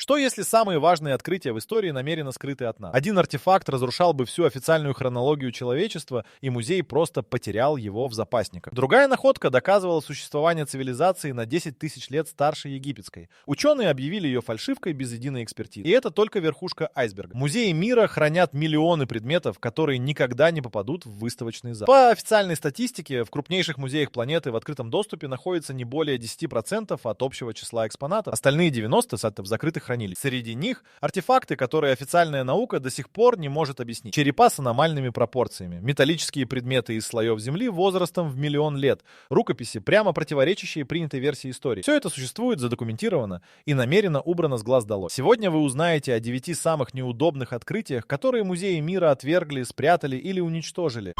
Что если самые важные открытия в истории намеренно скрыты от нас? Один артефакт разрушал бы всю официальную хронологию человечества, и музей просто потерял его в запасниках. Другая находка доказывала существование цивилизации на 10 тысяч лет старше египетской. Ученые объявили ее фальшивкой без единой экспертизы. И это только верхушка айсберга. Музеи мира хранят миллионы предметов, которые никогда не попадут в выставочный зал. По официальной статистике, в крупнейших музеях планеты в открытом доступе находится не более 10% от общего числа экспонатов. Остальные 90% в закрытых хранилищах. Среди них артефакты, которые официальная наука до сих пор не может объяснить. Черепа с аномальными пропорциями, металлические предметы из слоев земли возрастом в миллион лет, рукописи, прямо противоречащие принятой версии истории. Все это существует, задокументировано и намеренно убрано с глаз долой. Сегодня вы узнаете о 9 самых неудобных открытиях, которые музеи мира отвергли, спрятали или уничтожили.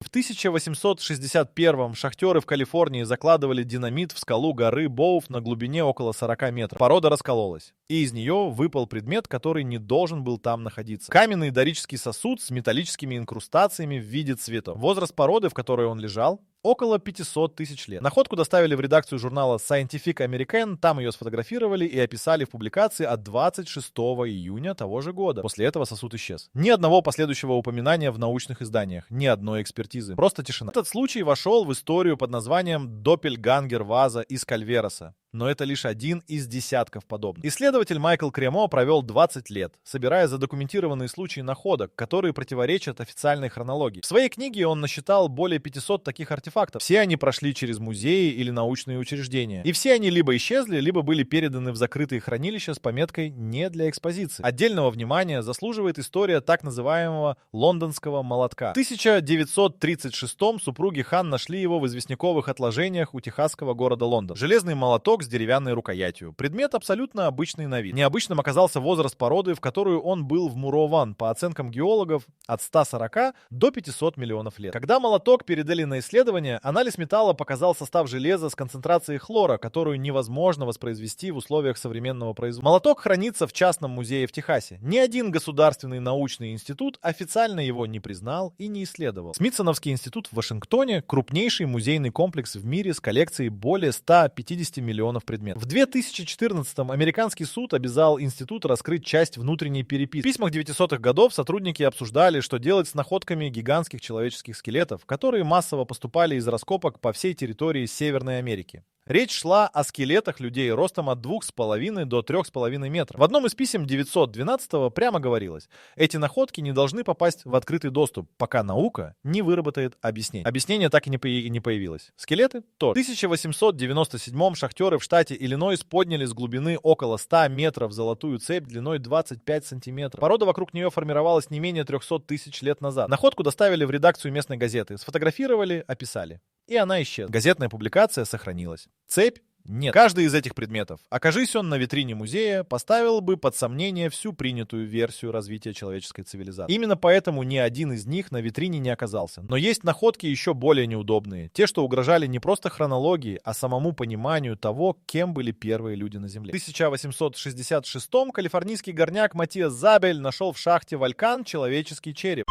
В 1861-м шахтеры в Калифорнии закладывали динамит в скалу горы Боуф на глубине около 40 метров. Порода раскололась, и из нее выпал предмет, который не должен был там находиться. Каменный дорический сосуд с металлическими инкрустациями в виде цветов. Возраст породы, в которой он лежал, около 500 тысяч лет. Находку доставили в редакцию журнала Scientific American, там ее сфотографировали и описали в публикации от 26 июня того же года. После этого сосуд исчез. Ни одного последующего упоминания в научных изданиях, ни одной экспертизы. Просто тишина. Этот случай вошел в историю под названием «Доппельгангер-ваза из Кальвероса». Но это лишь один из десятков подобных. Исследователь Майкл Кремо провел 20 лет, собирая задокументированные случаи находок, которые противоречат официальной хронологии. В своей книге он насчитал более 500 таких артефактов. Все они прошли через музеи или научные учреждения. И все они либо исчезли, либо были переданы в закрытые хранилища с пометкой «не для экспозиции». Отдельного внимания заслуживает история так называемого лондонского молотка. В 1936-м супруги Хан нашли его в известняковых отложениях у техасского города Лондон. Железный молоток с деревянной рукоятью. Предмет абсолютно обычный на вид. Необычным оказался возраст породы, в которую он был вмурован, по оценкам геологов, от 140 до 500 миллионов лет. Когда молоток передали на исследование, анализ металла показал состав железа с концентрацией хлора, которую невозможно воспроизвести в условиях современного производства. Молоток хранится в частном музее в Техасе. Ни один государственный научный институт официально его не признал и не исследовал. Смитсоновский институт в Вашингтоне — крупнейший музейный комплекс в мире с коллекцией более 150 миллионов предметов. В 2014-м американский суд обязал институт раскрыть часть внутренней переписки. В письмах 900-х годов сотрудники обсуждали, что делать с находками гигантских человеческих скелетов, которые массово поступали из раскопок по всей территории Северной Америки. Речь шла о скелетах людей ростом от 2,5 до 3,5 метров. В одном из писем 912-го прямо говорилось: эти находки не должны попасть в открытый доступ, пока наука не выработает объяснение. Объяснение так и не появилось. Скелеты тоже. В 1897-м шахтеры в штате Иллинойс подняли с глубины около 100 метров золотую цепь длиной 25 сантиметров. Порода вокруг нее формировалась не менее 300 тысяч лет назад. Находку доставили в редакцию местной газеты, сфотографировали, описали. И она исчезла. Газетная публикация сохранилась. Цепь? Нет. Каждый из этих предметов, окажись он на витрине музея, поставил бы под сомнение всю принятую версию развития человеческой цивилизации. Именно поэтому ни один из них на витрине не оказался. Но есть находки еще более неудобные. Те, что угрожали не просто хронологии, а самому пониманию того, кем были первые люди на Земле. В 1866-м калифорнийский горняк Матиас Забель нашел в шахте Вулкан человеческий череп.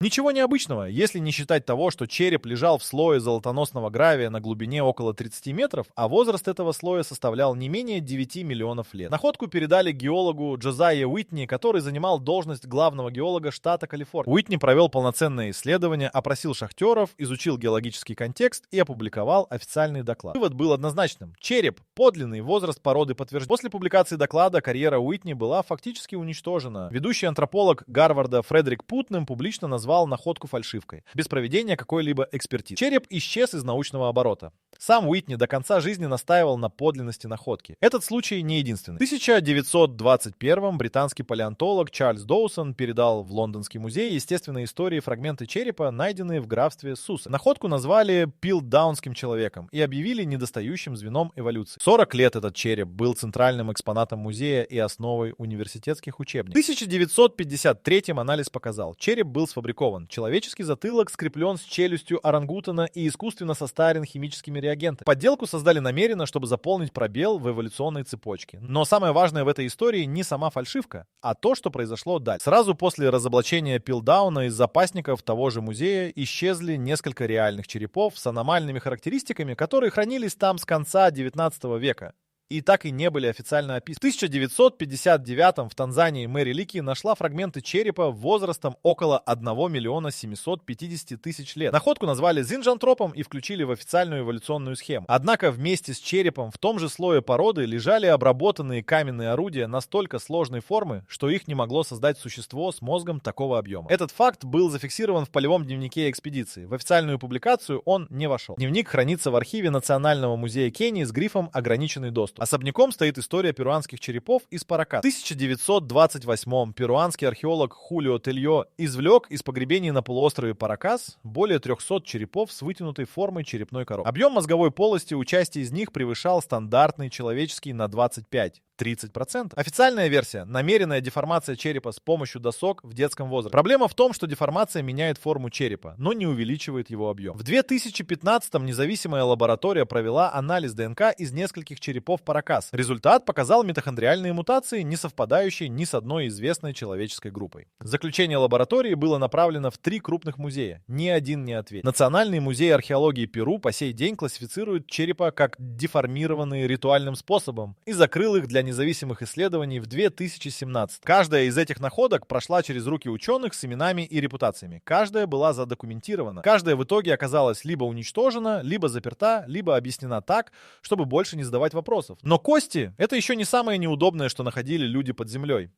Ничего необычного, если не считать того, что череп лежал в слое золотоносного гравия на глубине около 30 метров, а возраст этого слоя составлял не менее 9 миллионов лет. Находку передали геологу Джозайе Уитни, который занимал должность главного геолога штата Калифорния. Уитни провел полноценное исследование, опросил шахтеров, изучил геологический контекст и опубликовал официальный доклад. Вывод был однозначным. Череп, подлинный, возраст породы подтвержден. После публикации доклада карьера Уитни была фактически уничтожена. Ведущий антрополог Гарварда Фредерик Путнем публично назвал находку фальшивкой, без проведения какой-либо экспертизы. Череп исчез из научного оборота. Сам Уитни до конца жизни настаивал на подлинности находки. Этот случай не единственный. В 1921-м британский палеонтолог Чарльз Доусон передал в Лондонский музей естественной истории фрагменты черепа, найденные в графстве Суссекс. Находку назвали пилдаунским человеком и объявили недостающим звеном эволюции. 40 лет этот череп был центральным экспонатом музея и основой университетских учебников. В 1953-м анализ показал: череп был сфабрикован. Человеческий затылок скреплен с челюстью орангутана и искусственно состарен химическими реакциями. реагентами. Подделку создали намеренно, чтобы заполнить пробел в эволюционной цепочке. Но самое важное в этой истории не сама фальшивка, а то, что произошло дальше. Сразу после разоблачения Пилдауна из запасников того же музея исчезли несколько реальных черепов с аномальными характеристиками, которые хранились там с конца 19 века. И так и не были официально описаны. В 1959 в Танзании Мэри Лики нашла фрагменты черепа возрастом около 1 миллиона 750 тысяч лет. Находку назвали зинджантропом и включили в официальную эволюционную схему. Однако вместе с черепом в том же слое породы лежали обработанные каменные орудия настолько сложной формы, что их не могло создать существо с мозгом такого объема. Этот факт был зафиксирован в полевом дневнике экспедиции. В официальную публикацию он не вошел. Дневник хранится в архиве Национального музея Кении с грифом «Ограниченный доступ». Особняком стоит история перуанских черепов из Паракас. В 1928 перуанский археолог Хулио Тельо извлек из погребений на полуострове Паракас более 300 черепов с вытянутой формой черепной коробки. Объем мозговой полости у части из них превышал стандартный человеческий на 25-30%. Официальная версия — намеренная деформация черепа с помощью досок в детском возрасте. Проблема в том, что деформация меняет форму черепа, но не увеличивает его объем. В 2015-м независимая лаборатория провела анализ ДНК из нескольких черепов Паракас. Результат показал митохондриальные мутации, не совпадающие ни с одной известной человеческой группой. Заключение лаборатории было направлено в 3 крупных музея. Ни один не ответил. Национальный музей археологии Перу по сей день классифицирует черепа как деформированные ритуальным способом и закрыл их для независимых исследований в 2017. Каждая из этих находок прошла через руки ученых с именами и репутациями. Каждая была задокументирована. Каждая в итоге оказалась либо уничтожена, либо заперта, либо объяснена так, чтобы больше не задавать вопросов. Но кости — это еще не самое неудобное, что находили люди под землей.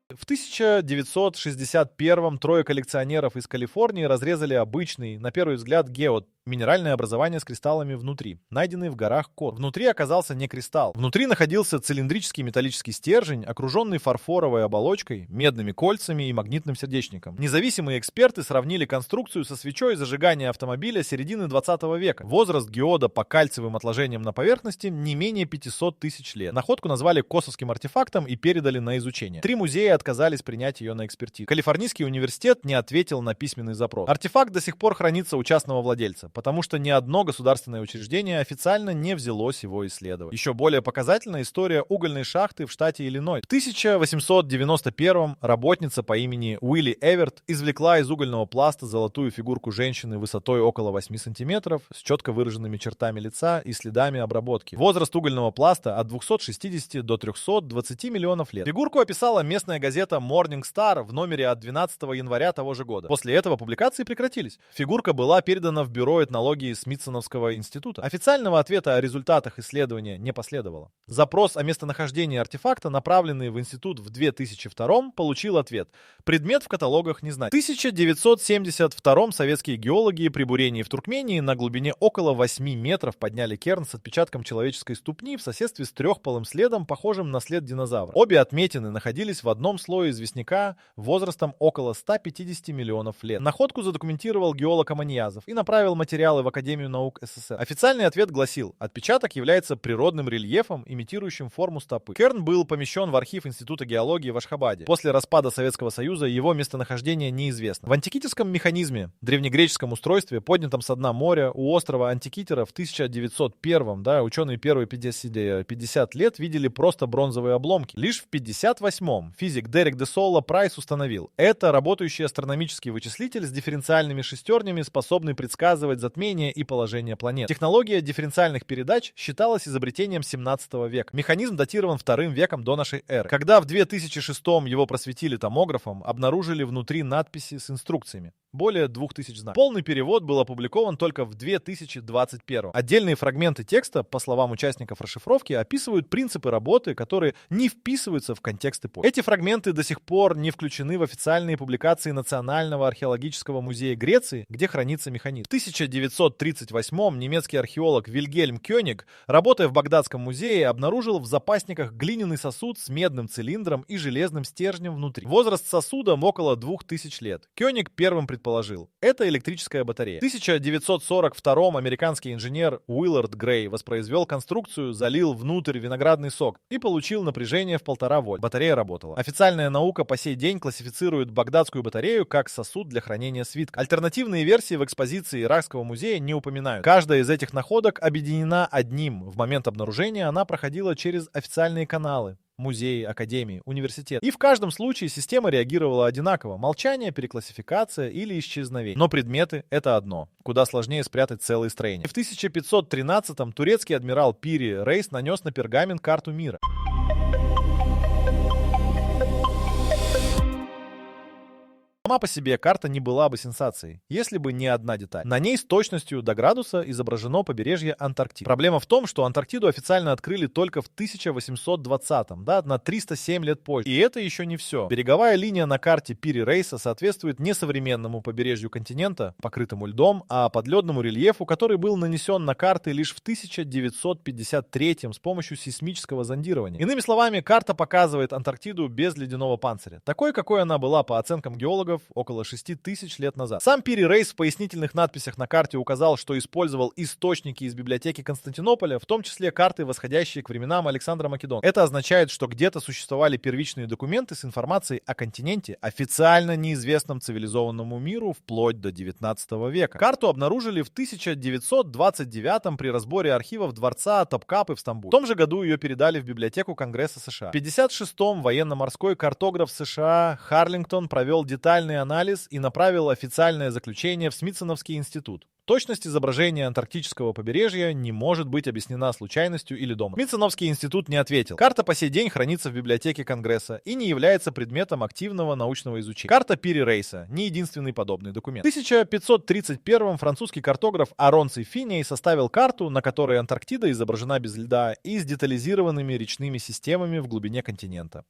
В 1961-м 3 коллекционеров из Калифорнии разрезали обычный, на первый взгляд, геод — минеральное образование с кристаллами внутри, найденный в горах Кор. Внутри оказался не кристалл. Внутри находился цилиндрический металлический стержень, окруженный фарфоровой оболочкой, медными кольцами и магнитным сердечником. Независимые эксперты сравнили конструкцию со свечой зажигания автомобиля середины 20 века. Возраст геода по кальциевым отложениям на поверхности не менее 500 тысяч лет. Находку назвали косовским артефактом и передали на изучение. 3 музея отказались принять ее на экспертизу. Калифорнийский университет не ответил на письменный запрос. Артефакт до сих пор хранится у частного владельца, потому что ни одно государственное учреждение официально не взялось его исследовать. Еще более показательна история угольной шахты в штате Иллинойс. В 1891-м работница по имени Уилли Эверт извлекла из угольного пласта золотую фигурку женщины высотой около 8 сантиметров с четко выраженными чертами лица и следами обработки. Возраст угольного пласта от 260 до 320 миллионов лет. Фигурку описала местная газета Morning Star в номере от 12 января того же года. После этого публикации прекратились. Фигурка была передана в бюро этнологии Смитсоновского института. Официального ответа о результатах исследования не последовало. Запрос о местонахождении артефакта, направленный в институт в 2002-м, получил ответ. Предмет в каталогах не знать. В 1972-м советские геологи при бурении в Туркмении на глубине около 8 метров подняли керн с отпечатком человеческой ступни в соседстве с трехпалым следом, похожим на след динозавра. Обе отметины находились в одном слое известняка возрастом около 150 миллионов лет. Находку задокументировал геолог Аманьязов и направил материалы в Академию наук СССР. Официальный ответ гласил: отпечаток является природным рельефом, имитирующим форму стопы. Керн был помещен в архив Института геологии в Ашхабаде. После распада Советского Союза его местонахождение неизвестно. В антикитическом механизме, древнегреческом устройстве, поднятом со дна моря у острова Антикитера в 1901-м, ученые первые 50 лет видели просто бронзовые обломки. Лишь в 1958-м физик Дерек де Солла Прайс установил: это работающий астрономический вычислитель с дифференциальными шестернями, способный предсказывать затмение и положение планет. Технология дифференциальных передач считалась изобретением 17 века. Механизм датирован 2 веком до нашей эры. Когда в 2006-м его просветили томографом, обнаружили внутри надписи с инструкциями. Более 2000 знаков. Полный перевод был опубликован только в 2021. Отдельные фрагменты текста, по словам участников расшифровки, описывают принципы работы, которые не вписываются в контекст эпохи. Эти фрагменты до сих пор не включены в официальные публикации Национального археологического музея Греции, где хранится механизм. В 1938-м немецкий археолог Вильгельм Кёниг, работая в Багдадском музее, обнаружил в запасниках глиняный сосуд с медным цилиндром и железным стержнем внутри. Возраст сосуда около 2000 лет. Кёниг первым предположил. Это электрическая батарея. В 1942-м американский инженер Уиллард Грей воспроизвел конструкцию, залил внутрь виноградный сок и получил напряжение в 1,5 вольт. Батарея работала. Официальная наука по сей день классифицирует багдадскую батарею как сосуд для хранения свитка. Альтернативные версии в экспозиции Иракского музея не упоминают. Каждая из этих находок объединена одним. В момент обнаружения она проходила через официальные каналы. Музеи, академии, университет. И в каждом случае система реагировала одинаково. Молчание, переклассификация или исчезновение. Но предметы — это одно. Куда сложнее спрятать целые строения. В 1513-м турецкий адмирал Пири Рейс нанес на пергамент карту мира. Сама по себе карта не была бы сенсацией, если бы не одна деталь. На ней с точностью до градуса изображено побережье Антарктиды. Проблема в том, что Антарктиду официально открыли только в 1820-м, на 307 лет позже. И это еще не все. Береговая линия на карте Пири Рейса соответствует не современному побережью континента, покрытому льдом, а подледному рельефу, который был нанесен на карты лишь в 1953-м с помощью сейсмического зондирования. Иными словами, карта показывает Антарктиду без ледяного панциря, такой, какой она была по оценкам геологов около 6000 лет назад. Сам Пири Рейс в пояснительных надписях на карте указал, что использовал источники из библиотеки Константинополя, в том числе карты, восходящие к временам Александра Македонского. Это означает, что где-то существовали первичные документы с информацией о континенте, официально неизвестном цивилизованному миру вплоть до 19 века. Карту обнаружили в 1929 при разборе архивов дворца Топкапы в Стамбуле. В том же году ее передали в библиотеку Конгресса США. В 1956-м военно-морской картограф США Харлингтон провел детальный анализ и направил официальное заключение в Смитсоновский институт. Точность изображения антарктического побережья не может быть объяснена случайностью или домыслом. Смитсоновский институт не ответил. Карта по сей день хранится в библиотеке Конгресса и не является предметом активного научного изучения. Карта Пири Рейса — не единственный подобный документ. В 1531-м французский картограф Аронций Финей составил карту, на которой Антарктида изображена без льда и с детализированными речными системами в глубине континента.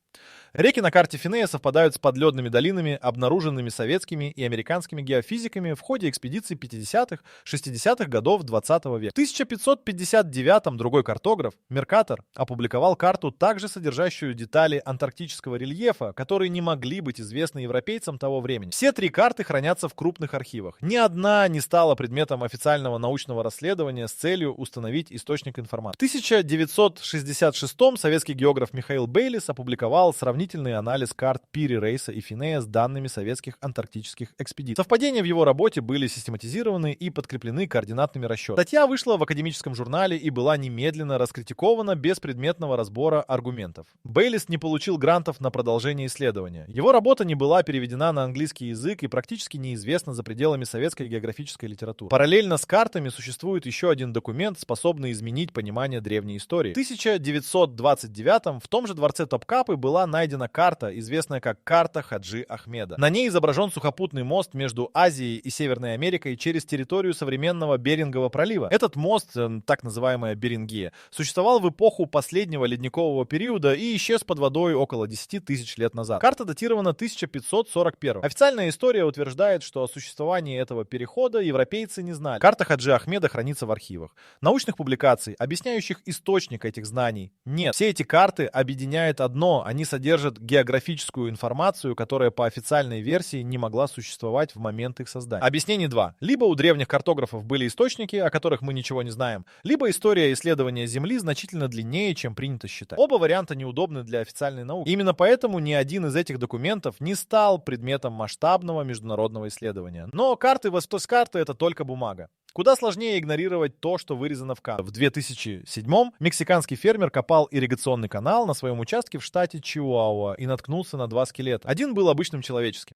Реки на карте Финея совпадают с подледными долинами, обнаруженными советскими и американскими геофизиками в ходе экспедиций 50-х, 60-х годов 20 века. В 1559-м другой картограф, Меркатор, опубликовал карту, также содержащую детали антарктического рельефа, которые не могли быть известны европейцам того времени. Все три карты хранятся в крупных архивах. Ни одна не стала предметом официального научного расследования с целью установить источник информации. В 1966-м советский географ Михаил Бейлис опубликовал сравнительный анализ карт Пири Рейса и Финея с данными советских антарктических экспедиций. Совпадения в его работе были систематизированы и подкреплены координатными расчетами. Статья вышла в академическом журнале и была немедленно раскритикована без предметного разбора аргументов. Бейлис не получил грантов на продолжение исследования. Его работа не была переведена на английский язык и практически неизвестна за пределами советской географической литературы. Параллельно с картами существует еще один документ, способный изменить понимание древней истории. В 1929-м в том же дворце Топкапы была найдена карта, известная как карта Хаджи Ахмеда. На ней изображен сухопутный мост между Азией и Северной Америкой через территорию современного Берингового пролива. Этот мост, так называемая Берингия, существовал в эпоху последнего ледникового периода и исчез под водой около 10 тысяч лет назад. Карта датирована 1541. Официальная история утверждает, что о существовании этого перехода европейцы не знали. Карта Хаджи Ахмеда хранится в архивах. Научных публикаций, объясняющих источник этих знаний, нет. Все эти карты объединяет одно: они содержат географическую информацию, которая по официальной версии не могла существовать в момент их создания. Объяснений два. Либо у древних картографов были источники, о которых мы ничего не знаем, либо история исследования Земли значительно длиннее, чем принято считать. Оба варианта неудобны для официальной науки. Именно поэтому ни один из этих документов не стал предметом масштабного международного исследования. Но карты Востокарты — это только бумага. Куда сложнее игнорировать то, что вырезано в карте. В 2007-м мексиканский фермер копал ирригационный канал на своем участке в штате Чиуауа и наткнулся на два скелета. Один был обычным человеческим.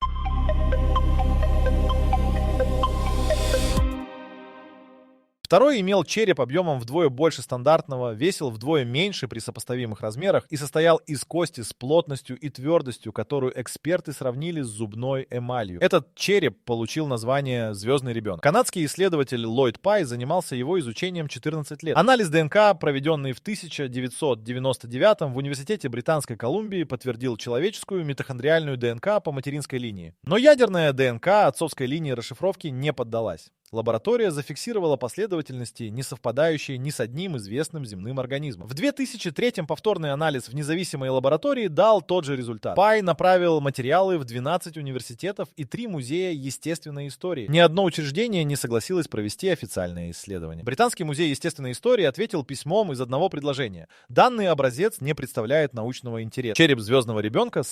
Второй имел череп объемом вдвое больше стандартного, весил вдвое меньше при сопоставимых размерах и состоял из кости с плотностью и твердостью, которую эксперты сравнили с зубной эмалью. Этот череп получил название «Звездный ребенок». Канадский исследователь Ллойд Пай занимался его изучением 14 лет. Анализ ДНК, проведенный в 1999 в Университете Британской Колумбии, подтвердил человеческую митохондриальную ДНК по материнской линии. Но ядерная ДНК отцовской линии расшифровки не поддалась. Лаборатория зафиксировала последовательности, не совпадающие ни с одним известным земным организмом. В 2003-м повторный анализ в независимой лаборатории дал тот же результат. Пай направил материалы в 12 университетов и 3 музея естественной истории. Ни одно учреждение не согласилось провести официальное исследование. Британский музей естественной истории ответил письмом из одного предложения. Данный образец не представляет научного интереса. Череп звездного ребенка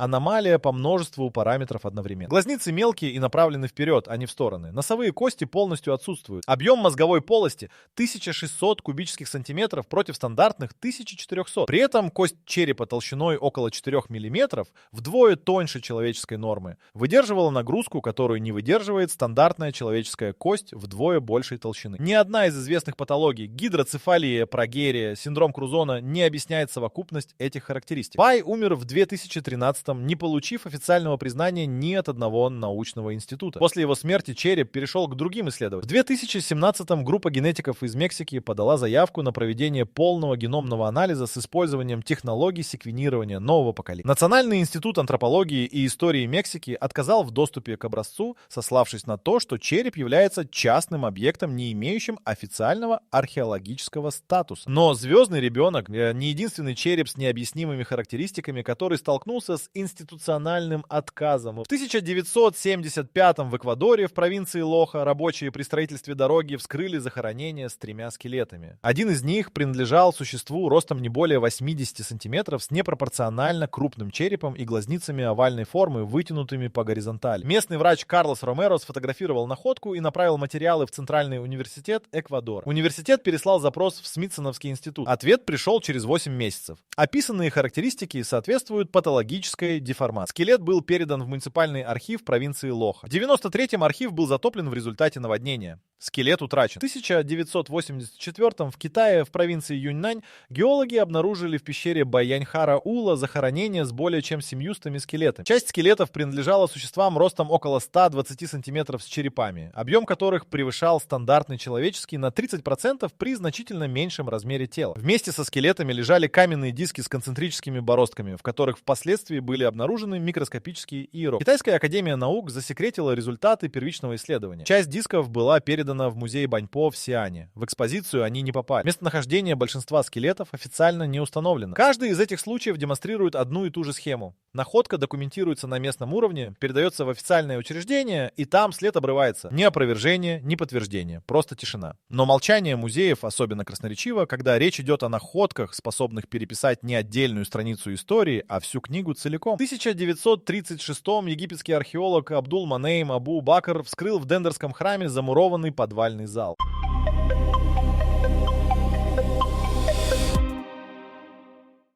аномалия по множеству параметров одновременно. Глазницы мелкие и направлены вперед, а не в стороны. Носовые кости полностью отсутствуют. Объем мозговой полости 1600 кубических сантиметров против стандартных 1400. При этом кость черепа толщиной около 4 мм, вдвое тоньше человеческой нормы, выдерживала нагрузку, которую не выдерживает стандартная человеческая кость вдвое большей толщины. Ни одна из известных патологий — гидроцефалия, прогерия, синдром Крузона — не объясняет совокупность этих характеристик. Пай умер в 2013, не получив официального признания ни от одного научного института. После его смерти череп перешел к другим исследованиям. В 2017-м группа генетиков из Мексики подала заявку на проведение полного геномного анализа с использованием технологий секвенирования нового поколения. Национальный институт антропологии и истории Мексики отказал в доступе к образцу, сославшись на то, что череп является частным объектом, не имеющим официального археологического статуса. Но звездный ребенок не единственный череп с необъяснимыми характеристиками, который столкнулся с институциональным отказом. В 1975-м в Эквадоре, в провинции Лоха, рабочие при строительстве дороги вскрыли захоронение с 3 скелетами. Один из них принадлежал существу ростом не более 80 сантиметров с непропорционально крупным черепом и глазницами овальной формы, вытянутыми по горизонтали. Местный врач Карлос Ромеро сфотографировал находку и направил материалы в Центральный университет Эквадора. Университет переслал запрос в Смитсоновский институт. Ответ пришел через 8 месяцев. Описанные характеристики соответствуют патологической деформации. Скелет был передан в муниципальный архив провинции Лоха. В 1993-м архив был затоплен в результате наводнения. Скелет утрачен. В 1984-м в Китае, в провинции Юньнань, геологи обнаружили в пещере Баяньхара-Ула захоронение с более чем 700 скелетами. Часть скелетов принадлежала существам ростом около 120 сантиметров с черепами, объем которых превышал стандартный человеческий на 30% при значительно меньшем размере тела. Вместе со скелетами лежали каменные диски с концентрическими бороздками, в которых впоследствии были обнаружены микроскопические иероглифы. Китайская академия наук засекретила результаты первичного исследования. Часть дисков была передана в музей Баньпо в Сиане. В экспозицию они не попали. Местонахождение большинства скелетов официально не установлено. Каждый из этих случаев демонстрирует одну и ту же схему. Находка документируется на местном уровне, передается в официальное учреждение, и там след обрывается. Ни опровержение, ни подтверждение. Просто тишина. Но молчание музеев особенно красноречиво, когда речь идет о находках, способных переписать не отдельную страницу истории, а всю книгу целиком. В 1936-м египетский археолог Абдул-Манейм Абу-Бакр вскрыл в Дендерском храме замурованный подвальный зал.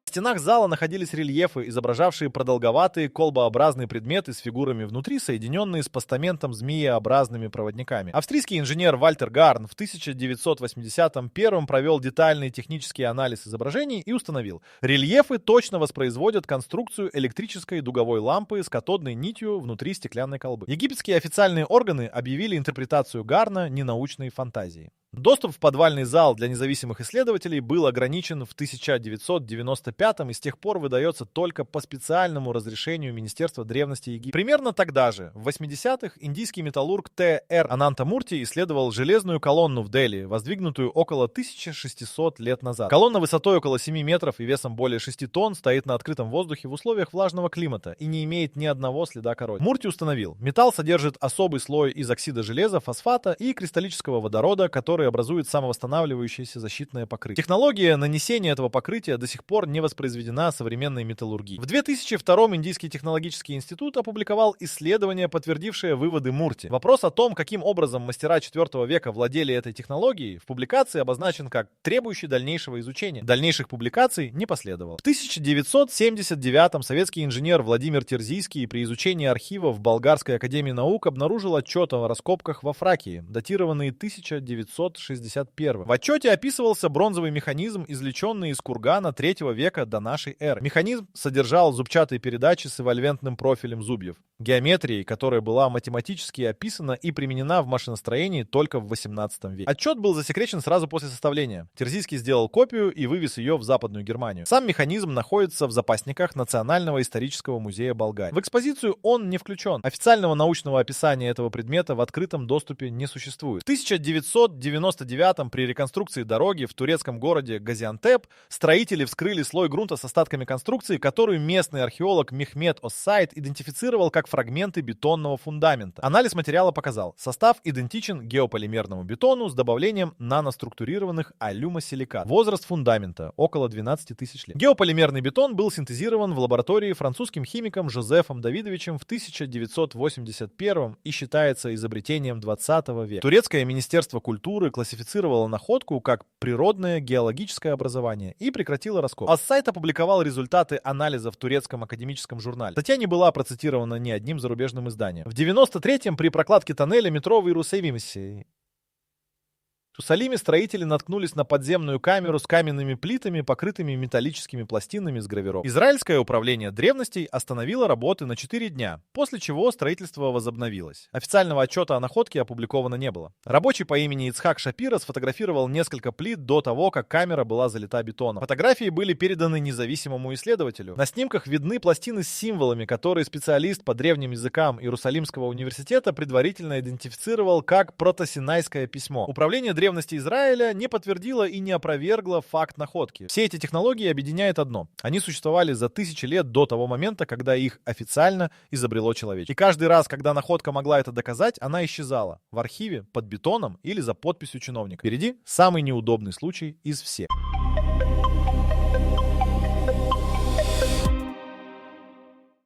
В стенах зала находились рельефы, изображавшие продолговатые колбообразные предметы с фигурами внутри, соединенные с постаментом змееобразными проводниками. Австрийский инженер Вальтер Гарн в 1981-м провел детальный технический анализ изображений и установил: рельефы точно воспроизводят конструкцию электрической дуговой лампы с катодной нитью внутри стеклянной колбы. Египетские официальные органы объявили интерпретацию Гарна ненаучной фантазией. Доступ в подвальный зал для независимых исследователей был ограничен в 1995-м и с тех пор выдается только по специальному разрешению Министерства древности Египта. Примерно тогда же, в 80-х, индийский металлург Т.Р. Анантамурти исследовал железную колонну в Дели, воздвигнутую около 1600 лет назад. Колонна высотой около 7 метров и весом более 6 тонн стоит на открытом воздухе в условиях влажного климата и не имеет ни одного следа коррозии. Мурти установил: металл содержит особый слой из оксида железа, фосфата и кристаллического водорода, который образует самовосстанавливающееся защитное покрытие. Технология нанесения этого покрытия до сих пор не воспроизведена современной металлургией. В 2002-м Индийский технологический институт опубликовал исследование, подтвердившее выводы Мурти. Вопрос о том, каким образом мастера IV века владели этой технологией, в публикации обозначен как требующий дальнейшего изучения. Дальнейших публикаций не последовало. В 1979-м советский инженер Владимир Терзийский при изучении архивов Болгарской академии наук обнаружил отчет о раскопках во Фракии, датированные 1900 1761. В отчете описывался бронзовый механизм, извлеченный из кургана 3 века до нашей эры. Механизм содержал зубчатые передачи с эвольвентным профилем зубьев, геометрией, которая была математически описана и применена в машиностроении только в 18 веке. Отчет был засекречен сразу после составления. Терзийский сделал копию и вывез ее в Западную Германию. Сам механизм находится в запасниках Национального исторического музея Болгарии. В экспозицию он не включен. Официального научного описания этого предмета в открытом доступе не существует. В 1999 при реконструкции дороги в турецком городе Газиантеп строители вскрыли слой грунта с остатками конструкции, которую местный археолог Мехмед Оссайд идентифицировал как фрагменты бетонного фундамента. Анализ материала показал, состав идентичен геополимерному бетону с добавлением наноструктурированных алюмосиликат. Возраст фундамента около 12 тысяч лет. Геополимерный бетон был синтезирован в лаборатории французским химиком Жозефом Давидовичем в 1981 и считается изобретением 20 века. Турецкое министерство культуры классифицировало находку как природное геологическое образование и прекратило раскоп. Оссайд опубликовал результаты анализа в турецком академическом журнале. Статья не была процитирована ни одним зарубежным изданием. В 93-м при прокладке тоннеля метро в Иерусалиме строители наткнулись на подземную камеру с каменными плитами, покрытыми металлическими пластинами с гравировкой. Израильское управление древностей остановило работы на 4 дня, после чего строительство возобновилось. Официального отчета о находке опубликовано не было. Рабочий по имени Ицхак Шапира сфотографировал несколько плит до того, как камера была залита бетоном. Фотографии были переданы независимому исследователю. На снимках видны пластины с символами, которые специалист по древним языкам Иерусалимского университета предварительно идентифицировал как протосинайское письмо. Управление древности Израиля не подтвердило и не опровергло факт находки. Все эти технологии объединяет одно. Они существовали за тысячи лет до того момента, когда их официально изобрело человечество. И каждый раз, когда находка могла это доказать, она исчезала в архиве, под бетоном или за подписью чиновника. Впереди самый неудобный случай из всех.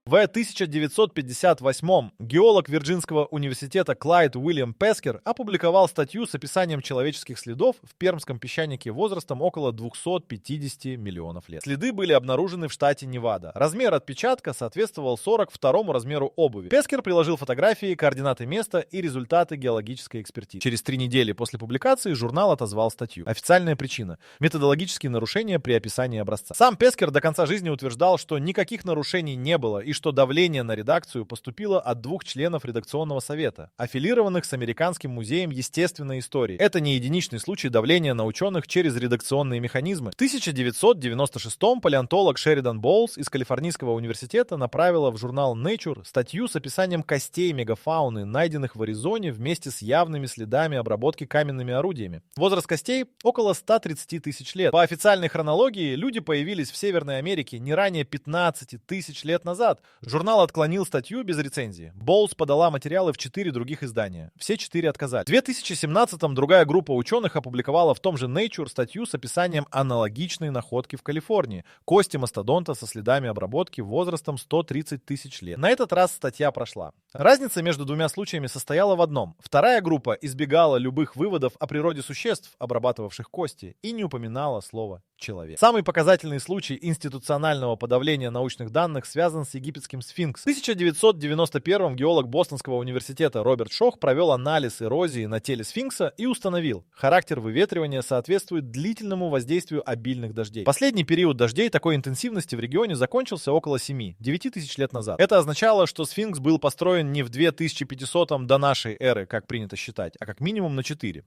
В 1958 геолог Вирджинского университета Клайд Уильям Пескер опубликовал статью с описанием человеческих следов в пермском песчанике возрастом около 250 миллионов лет. Следы были обнаружены в штате Невада. Размер отпечатка соответствовал 42-му размеру обуви. Пескер приложил фотографии, координаты места и результаты геологической экспертизы. Через 3 недели после публикации журнал отозвал статью. Официальная причина – методологические нарушения при описании образца. Сам Пескер до конца жизни утверждал, что никаких нарушений не было и что давление на редакцию поступило от 2 членов редакционного совета, аффилированных с Американским музеем естественной истории. Это не единичный случай давления на ученых через редакционные механизмы. В 1996-м палеонтолог Шеридан Боулс из Калифорнийского университета направила в журнал Nature статью с описанием костей мегафауны, найденных в Аризоне вместе с явными следами обработки каменными орудиями. Возраст костей около 130 тысяч лет. По официальной хронологии люди появились в Северной Америке не ранее 15 тысяч лет назад. Журнал отклонил статью без рецензии. Боулс подала материалы в 4 других издания. Все 4 отказали. В 2017-м другая группа ученых опубликовала в том же Nature статью с описанием аналогичной находки в Калифорнии. Кости мастодонта со следами обработки возрастом 130 тысяч лет. На этот раз статья прошла. Разница между двумя случаями состояла в одном. Вторая группа избегала любых выводов о природе существ, обрабатывавших кости, и не упоминала слово «человек». Самый показательный случай институционального подавления научных данных связан с египетским сфинксом. В 1991-м геолог Бостонского университета Роберт Шох провел анализ эрозии на теле сфинкса и установил, характер выветривания соответствует длительному воздействию обильных дождей. Последний период дождей такой интенсивности в регионе закончился около 7-9 тысяч лет назад. Это означало, что сфинкс был построен не в 2500-м до нашей эры, как принято считать, а как минимум на 4-6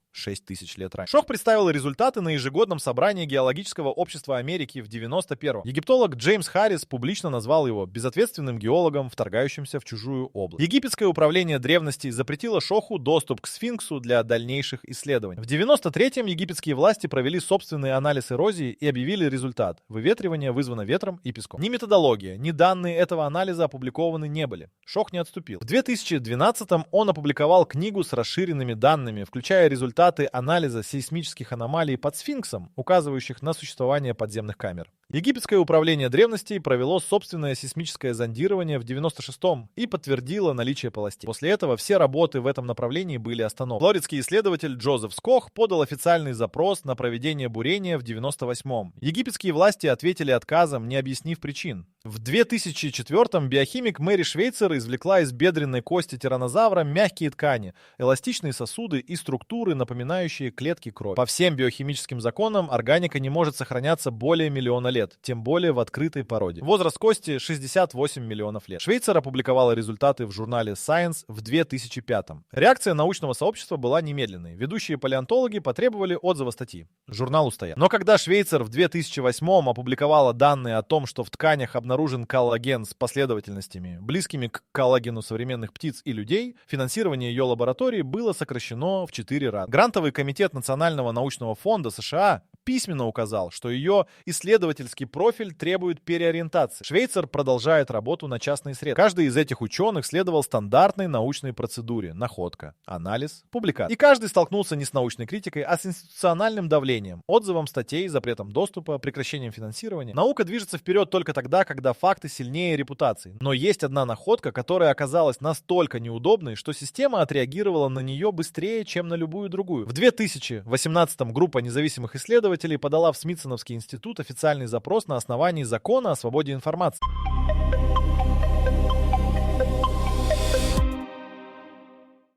тысяч лет раньше. Шох представил результаты на ежегодном собрании Геологического общества Америки в 91-м. Египтолог Джеймс Харрис публично назвал его безответственным геологом, вторгающимся в чужую область. Египетское управление древностей запретило Шоху доступ к сфинксу для дальнейших исследований. В 93-м египетские власти провели собственный анализ эрозии и объявили результат. Выветривание вызвано ветром и песком. Ни методология, ни данные этого анализа опубликованы не были. Шох не отступил. В 2012-м он опубликовал книгу с расширенными данными, включая результаты анализа сейсмических аномалий под сфинксом, указывающих на существование подземных камер. Египетское управление древностей провело собственное сейсмическое зондирование в 96-м и подтвердило наличие полостей. После этого все работы в этом направлении были остановлены. Флоридский исследователь Джозеф Скох подал официальный запрос на проведение бурения в 98-м. Египетские власти ответили отказом, не объяснив причин. В 2004-м биохимик Мэри Швейцер извлекла из бедренной кости тираннозавра мягкие ткани, эластичные сосуды и структуры, напоминающие клетки крови. По всем биохимическим законам органика не может сохраняться более миллиона лет, тем более в открытой породе. Возраст кости 68 миллионов лет. Швейцер опубликовала результаты в журнале Science в 2005-м. Реакция научного сообщества была немедленной. Ведущие палеонтологи потребовали отзыва статьи. Журнал устоял. Но когда Швейцер в 2008-м опубликовала данные о том, что в тканях обнаружен коллаген с последовательностями, близкими к коллагену современных птиц и людей, финансирование ее лаборатории было сокращено в 4 раза. Грантовый комитет Национального научного фонда США письменно указал, что ее исследовательский профиль требует переориентации. Швейцер продолжает работу на частные средства. Каждый из этих ученых следовал стандартной научной процедуре: находка, анализ, публикация. И каждый столкнулся не с научной критикой, а с институциональным давлением, отзывом статей, запретом доступа, прекращением финансирования. Наука движется вперед только тогда, когда факты сильнее репутации. Но есть одна находка, которая оказалась настолько неудобной, что система отреагировала на нее быстрее, чем на любую другую. В 2018-м группа независимых исследователей подала в Смитсоновский институт официальный запрос на основании закона о свободе информации.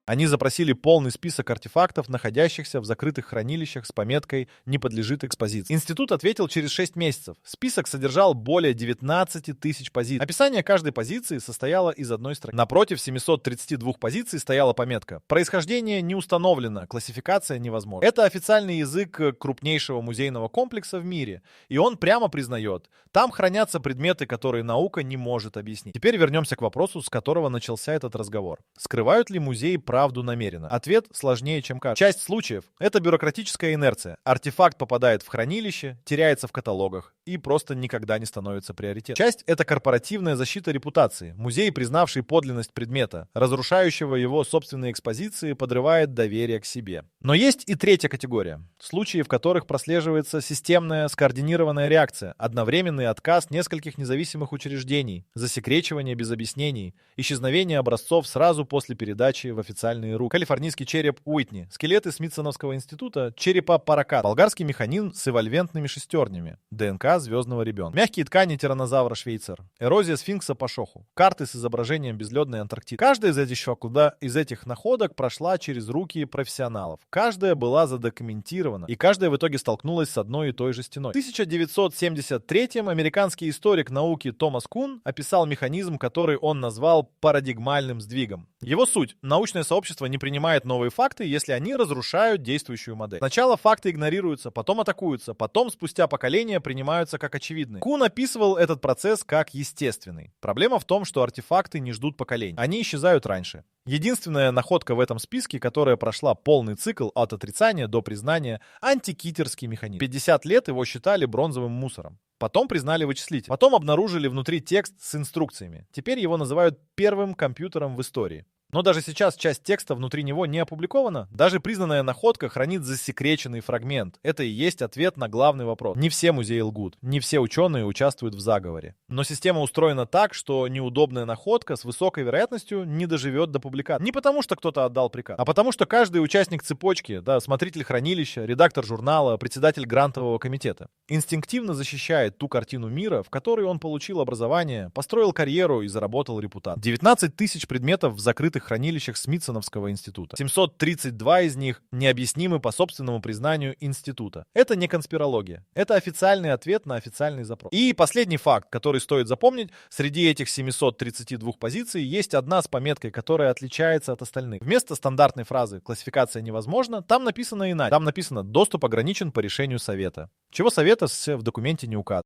Они запросили полный список артефактов, находящихся в закрытых хранилищах с пометкой «Не подлежит экспозиции». Институт ответил через 6 месяцев. Список содержал более 19 тысяч позиций. Описание каждой позиции состояло из одной строки. Напротив 732 позиций стояла пометка «Происхождение не установлено, классификация невозможна». Это официальный язык крупнейшего музейного комплекса в мире. И он прямо признает: там хранятся предметы, которые наука не может объяснить. Теперь вернемся к вопросу, с которого начался этот разговор. Скрывают ли музеи правду намеренно? Ответ сложнее, чем кажется. Часть случаев — это бюрократическая инерция. Артефакт попадает в хранилище, теряется в каталогах и просто никогда не становится приоритетом. Часть — это корпоративная защита репутации. Музей, признавший подлинность предмета, разрушающего его собственные экспозиции, подрывает доверие к себе. Но есть и третья категория. Случаи, в которых прослеживается системная, скоординированная реакция, одновременный отказ нескольких независимых учреждений, засекречивание без объяснений, исчезновение образцов сразу после передачи в официальные руки. Калифорнийский череп Уитни, скелеты Смитсоновского института черепа Паракат, болгарский механизм с эвольвентными шестернями, ДНК звездного ребенка, мягкие ткани тираннозавра Швейцер, эрозия сфинкса по Шоху, карты с изображением безледной Антарктиды. Каждая из этих находок прошла через руки профессионалов. Каждая была задокументирована, и каждая в итоге столкнулась с одной и той же стеной. В 1973-м американский историк науки Томас Кун описал механизм, который он назвал парадигмальным сдвигом. Его суть: научное сообщество не принимает новые факты, если они разрушают действующую модель. Сначала факты игнорируются, потом атакуются, потом спустя поколения принимаются как очевидные. Кун описывал этот процесс как естественный. Проблема в том, что артефакты не ждут поколений. Они исчезают раньше. Единственная находка в этом списке, которая прошла полный цикл от отрицания до признания — антикитерский механизм. 50 лет его считали бронзовым мусором. Потом признали вычислитель. Потом обнаружили внутри текст с инструкциями. Теперь его называют первым компьютером в истории. Но даже сейчас часть текста внутри него не опубликована. Даже признанная находка хранит засекреченный фрагмент. Это и есть ответ на главный вопрос. Не все музеи лгут, не все ученые участвуют в заговоре. Но система устроена так, что неудобная находка с высокой вероятностью не доживет до публикации. Не потому, что кто-то отдал приказ, а потому, что каждый участник цепочки, смотритель хранилища, редактор журнала, председатель грантового комитета, инстинктивно защищает ту картину мира, в которой он получил образование, построил карьеру и заработал репутацию. 19 тысяч предметов в закрытых хранилищах Смитсоновского института. 732 из них необъяснимы по собственному признанию института. Это не конспирология. Это официальный ответ на официальный запрос. И последний факт, который стоит запомнить: среди этих 732 позиций есть одна с пометкой, которая отличается от остальных. Вместо стандартной фразы «классификация невозможна» там написано иначе. Там написано «доступ ограничен по решению совета». Чего совета в документе не указано.